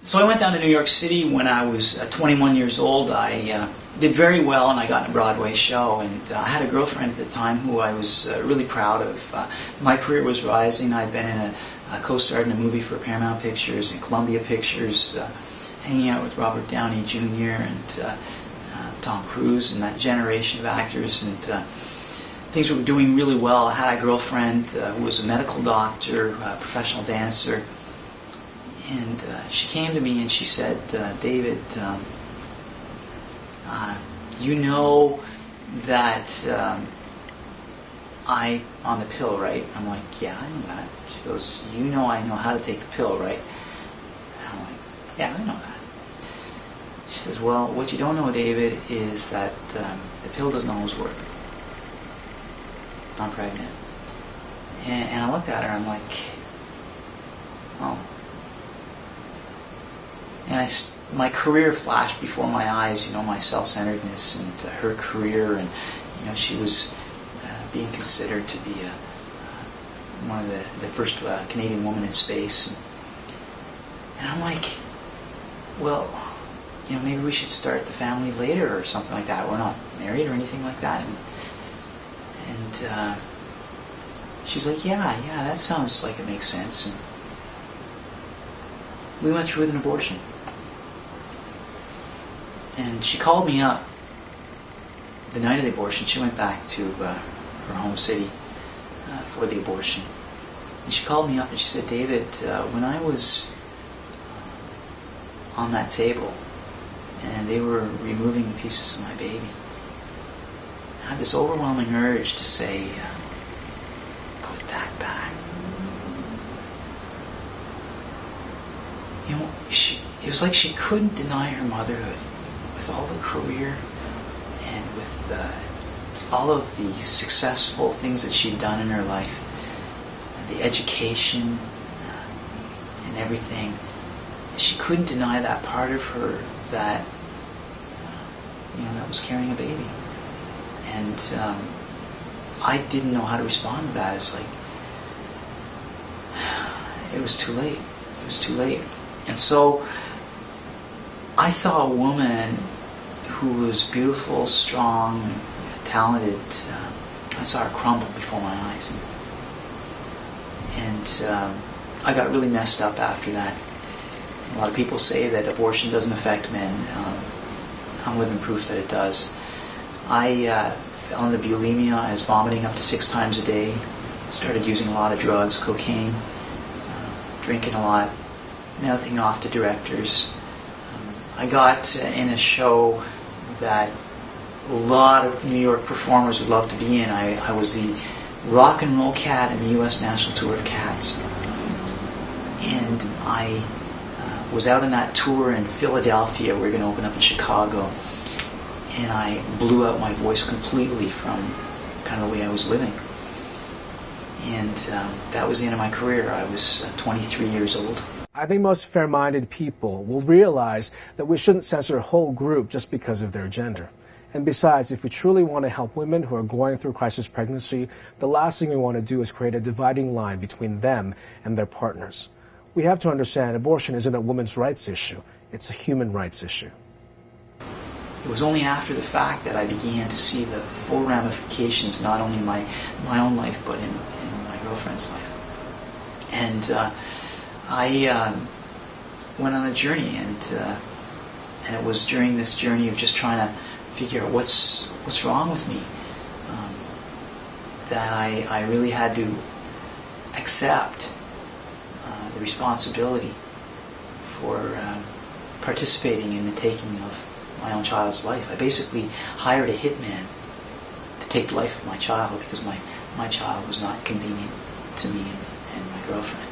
So I went down to New York City when I was 21 years old. I did very well, and I got in a Broadway show. And I had a girlfriend at the time who I was really proud of. My career was rising. I'd been in co-starred in a movie for Paramount Pictures and Columbia Pictures, hanging out with Robert Downey Jr. and Tom Cruise and that generation of actors. And things were doing really well. I had a girlfriend who was a medical doctor, a professional dancer. And she came to me and she said, David, you know that I'm on the pill, right? I'm like, yeah, I know that. She goes, you know I know how to take the pill, right? And I'm like, yeah, I know that. She says, well, what you don't know, David, is that the pill doesn't always work. I'm pregnant. And I looked at her, I'm like, oh. And my career flashed before my eyes, you know, my self-centeredness and her career, and you know, she was being considered to be one of the first Canadian woman in space. And I'm like, well, you know, maybe we should start the family later or something like that. We're not married or anything like that. And she's like, yeah, that sounds like it makes sense. And we went through with an abortion. And she called me up the night of the abortion. She went back to her home city for the abortion. And she called me up and she said, David, when I was on that table and they were removing the pieces of my baby, I had this overwhelming urge to say, put that back. You know, it was like she couldn't deny her motherhood. With all the career and with all of the successful things that she'd done in her life, the education and everything, she couldn't deny that part of her that, you know, that was carrying a baby. And I didn't know how to respond to that. It's like, it was too late. It was too late. And so I saw a woman who was beautiful, strong, talented. I saw her crumble before my eyes. And I got really messed up after that. A lot of people say that abortion doesn't affect men. I'm living proof that it does. I fell into bulimia. I was vomiting up to 6 times a day. Started using a lot of drugs, cocaine, drinking a lot, mouthing off to directors. I got in a show that a lot of New York performers would love to be in. I was the rock and roll cat in the U.S. National Tour of Cats. And I was out on that tour in Philadelphia. We were going to open up in Chicago. And I blew out my voice completely from kind of the way I was living. And that was the end of my career. I was 23 years old. I think most fair-minded people will realize that we shouldn't censor a whole group just because of their gender. And besides, if we truly want to help women who are going through crisis pregnancy, the last thing we want to do is create a dividing line between them and their partners. We have to understand abortion isn't a women's rights issue, it's a human rights issue. It was only after the fact that I began to see the full ramifications, not only in my own life, but in my girlfriend's life. And I went on a journey, and it was during this journey of just trying to figure out what's wrong with me that I really had to accept the responsibility for participating in the taking of my own child's life. I basically hired a hitman to take the life of my child because my child was not convenient to me and my girlfriend.